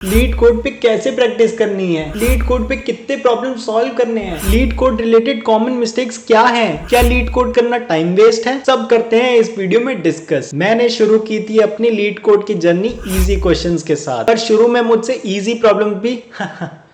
Leet code पे कैसे practice करनी है, लीड कोड पे कितने प्रॉब्लम सॉल्व करने हैं, leet code related common mistakes क्या हैं, क्या लीड कोड करना टाइम वेस्ट है, सब करते हैं इस वीडियो में डिस्कस। मैंने शुरू की थी अपनी लीड कोड की जर्नी इजी क्वेश्चंस के साथ, पर शुरू में मुझसे इजी प्रॉब्लम भी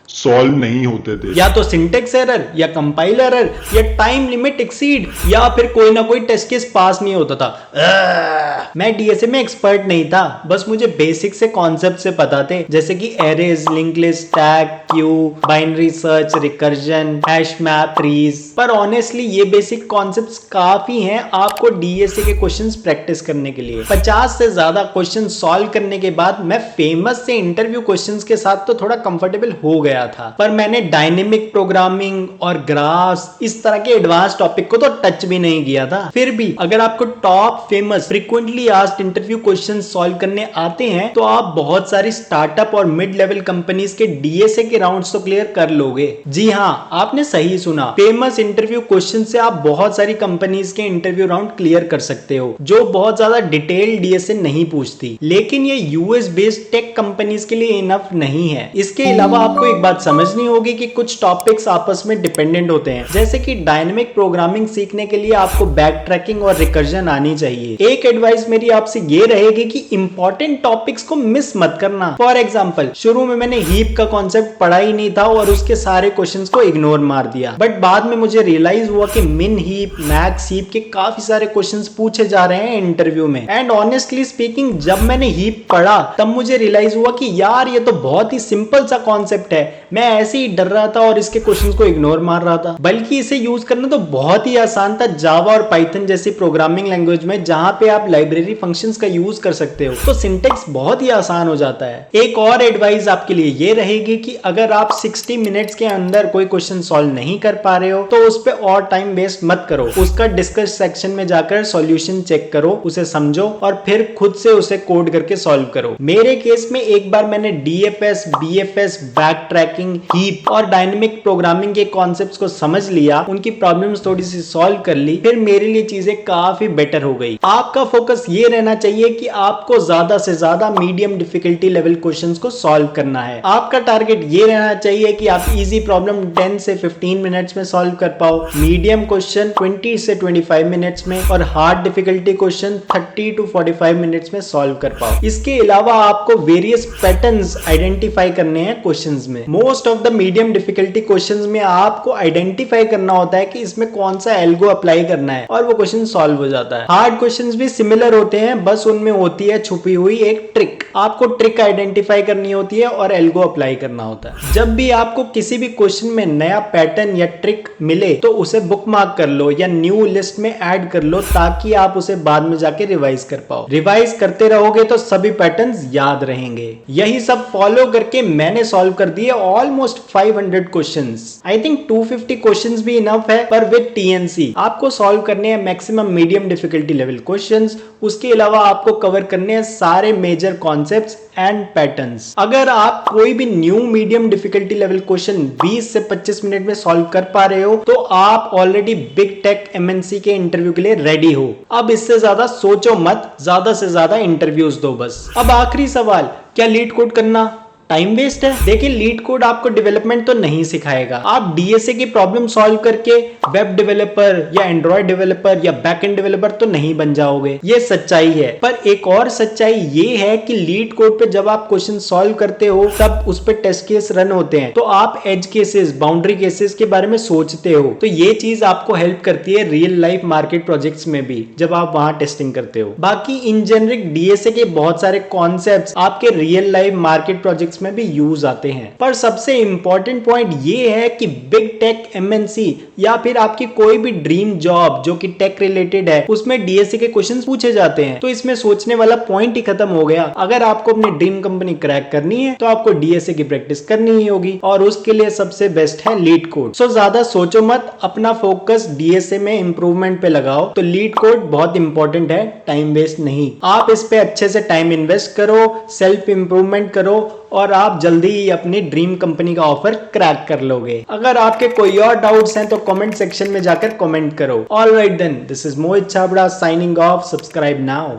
सॉल्व नहीं होते थे। या तो सिंटेक्स एरर या कंपाइल एरर या टाइम लिमिट एक्सीड या फिर कोई ना कोई टेस्ट केस पास नहीं होता था। मैं डीएसए में एक्सपर्ट नहीं था, बस मुझे बेसिक से कॉन्सेप्ट से पता थे, जैसे कि arrays, link list, tag, Q, binary search, recursion, hash map, trees. पर ऑनेस्टली ये बेसिक कॉन्सेप्ट्स काफी हैं आपको डीएसए के क्वेश्चंस प्रैक्टिस करने के लिए। 50 से ज्यादा क्वेश्चन सॉल्व करने के बाद मैं फेमस से इंटरव्यू क्वेश्चंस के साथ तो थोड़ा कंफर्टेबल हो गया था, पर मैंने डायनेमिक प्रोग्रामिंग और ग्राफ्स इस तरह के एडवांस टॉपिक को तो टच भी नहीं किया था। फिर भी अगर आपको top famous frequently asked interview questions solve करने आते हैं तो आप बहुत सारी स्टार्टअप और मिड लेवल कंपनीज के डीएसए के राउंड्स तो क्लियर कर लोगे। जी हाँ, आपने सही सुना, फेमस इंटरव्यू क्वेश्चन से आप बहुत सारी कंपनीज के इंटरव्यू राउंड क्लियर कर सकते हो जो बहुत ज्यादा डिटेल डीएसए नहीं पूछती। लेकिन ये यूएस बेस्ड टेक कंपनीज के लिए इनफ नहीं है। इसके अलावा आपको एक बात समझनी होगी कि कुछ टॉपिक्स आपस में डिपेंडेंट होते हैं, जैसे कि डायनेमिक प्रोग्रामिंग सीखने के लिए आपको बैक ट्रैकिंग और रिकर्जन आनी चाहिए। एक एडवाइस मेरी आपसे ये रहेगी कि इंपॉर्टेंट टॉपिक्स को मिस मत करना। फॉर एग्जांपल, शुरू में मैंने हीप का कॉन्सेप्ट पढ़ा ही नहीं था और उसके सारे क्वेश्चंस को इग्नोर मार दिया, बट बाद में मुझे रियलाइज हुआ कि मिन हीप, मैक्स हीप के काफी सारे क्वेश्चंस पूछे जा रहे हैं इंटरव्यू में। एंड ऑनेस्टली स्पीकिंग, जब मैंने हीप पढ़ा तब मुझे रियलाइज हुआ कि यार ये तो बहुत ही सिंपल सा कॉन्सेप्ट है। मैं ऐसे ही डर रहा था और इसके क्वेश्चंस को इग्नोर मार रहा था, बल्कि इसे यूज करना तो बहुत ही आसान था जावा और पाइथन जैसी प्रोग्रामिंग लैंग्वेज में, जहां पे आप लाइब्रेरी फंक्शंस का यूज कर सकते हो, तो सिंटेक्स बहुत ही आसान हो जाता है। एक और एडवाइस आपके लिए ये रहेगी कि अगर आप 60 मिनट्स के अंदर कोई क्वेश्चन सॉल्व नहीं कर पा रहे हो तो उस पर और टाइम वेस्ट मत करो। उसका डिस्कस सेक्शन में जाकर सॉल्यूशन चेक करो, उसे समझो और फिर खुद से उसे कोड करके सॉल्व करो। मेरे केस में एक बार मैंने DFS, BFS, back tracking, heap और डायनेमिक प्रोग्रामिंग के कॉन्सेप्ट्स को समझ लिया, उनकी प्रॉब्लम्स थोड़ी सी सॉल्व कर ली, फिर मेरे लिए चीजें काफी बेटर हो गई। आपका फोकस ये रहना चाहिए कि आपको ज्यादा से ज्यादा मीडियम डिफिकल्टी लेवल क्वेश्चंस को सॉल्व करना है। आपका टारगेट ये रहना चाहिए कि आप इजी प्रॉब्लम 10 से 15 मिनट्स में सॉल्व कर पाओ, मीडियम क्वेश्चन 20 से 25 मिनट्स में और hard difficulty question 30 to 45 minutes में सॉल्व कर पाओ। इसके अलावा आपको वेरियस पैटर्न्स आइडेंटिफाई करने हैं क्वेश्चंस में। Most of the medium difficulty questions में आपको आइडेंटिफाई करना होता है कि इसमें कौन सा एल्गो अप्लाई करना है और वो क्वेश्चन सॉल्व हो जाता है। हार्ड क्वेश्चंस भी सिमिलर होते हैं, बस उनमें होती है छुपी हुई एक ट्रिक। आपको ट्रिक आइडेंटिफाई करनी होती है और एल्गो अप्लाई करना होता है। जब भी आपको किसी भी क्वेश्चन में नया पैटर्न या ट्रिक मिले तो उसे बुकमार्क कर लो या न्यू लिस्ट में ऐड कर लो, ताकि आप उसे बाद में जाके रिवाइज कर पाओ। रिवाइज करते रहोगे तो सभी पैटर्न्स याद रहेंगे। यही सब फॉलो करके मैंने सॉल्व कर दिए almost 500 questions. I think 250 questions भी इनफ है, पर विद टीएनसी आपको सॉल्व करने हैं maximum medium difficulty level questions. उसके अलावा आपको कवर करने हैं सारे मेजर कॉन्सेप्ट्स एंड पैटर्न्स। अगर आप कोई भी new medium difficulty level question 20 से 25 मिनट में सॉल्व कर पा रहे हो तो आप ऑलरेडी बिग टेक एमएनसी के इंटरव्यू के लिए रेडी हो। अब इससे ज्यादा सोचो मत, ज्यादा से ज्यादा इंटरव्यूज दो बस। अब आखिरी सवाल, क्या लीड कोड करना टाइम वेस्ट है? देखिए, लीड कोड आपको डेवलपमेंट तो नहीं सिखाएगा। आप डीएसए की प्रॉब्लम सॉल्व करके वेब डेवलपर या एंड्रॉयड डेवलपर या बैकएंड डेवलपर तो नहीं बन जाओगे, ये सच्चाई है। पर एक और सच्चाई ये है कि लीड कोड पे जब आप क्वेश्चन सॉल्व करते हो तब उस पे टेस्ट केस रन होते हैं, तो आप एज केसेस, बाउंड्री केसेस के बारे में सोचते हो, तो ये चीज आपको हेल्प करती है रियल लाइफ मार्केट प्रोजेक्ट्स में भी, जब आप वहां टेस्टिंग करते हो। बाकी इन जेनरिक डीएसए के बहुत सारे कॉन्सेप्ट्स आपके रियल लाइफ मार्केट प्रोजेक्ट्स में भी यूज आते हैं। पर सबसे इंपॉर्टेंट पॉइंट ये है कि बिग टेक एमएनसी या फिर आपकी कोई भी ड्रीम जॉब जो कि टेक रिलेटेड है, उसमें डीएसए के क्वेश्चंस पूछे जाते हैं, तो इसमें सोचने वाला पॉइंट ही खत्म हो गया। अगर आपको अपनी ड्रीम कंपनी क्रैक करनी है तो आपको डीएसए की प्रैक्टिस करनी ही होगी, और उसके लिए सबसे बेस्ट है लीड कोड। सो ज्यादा सोचो मत, अपना फोकस डीएसए में इंप्रूवमेंट पे लगाओ। तो लीड कोड बहुत इंपॉर्टेंट है, टाइम वेस्ट नहीं। आप इस पे अच्छे से टाइम इन्वेस्ट करो, सेल्फ इंप्रूवमेंट करो और आप जल्दी ही अपनी ड्रीम कंपनी का ऑफर क्रैक कर लोगे। अगर आपके कोई और डाउट्स हैं तो कमेंट सेक्शन में जाकर कमेंट करो। All right then, this is Mohit Chhabra signing off. Subscribe now.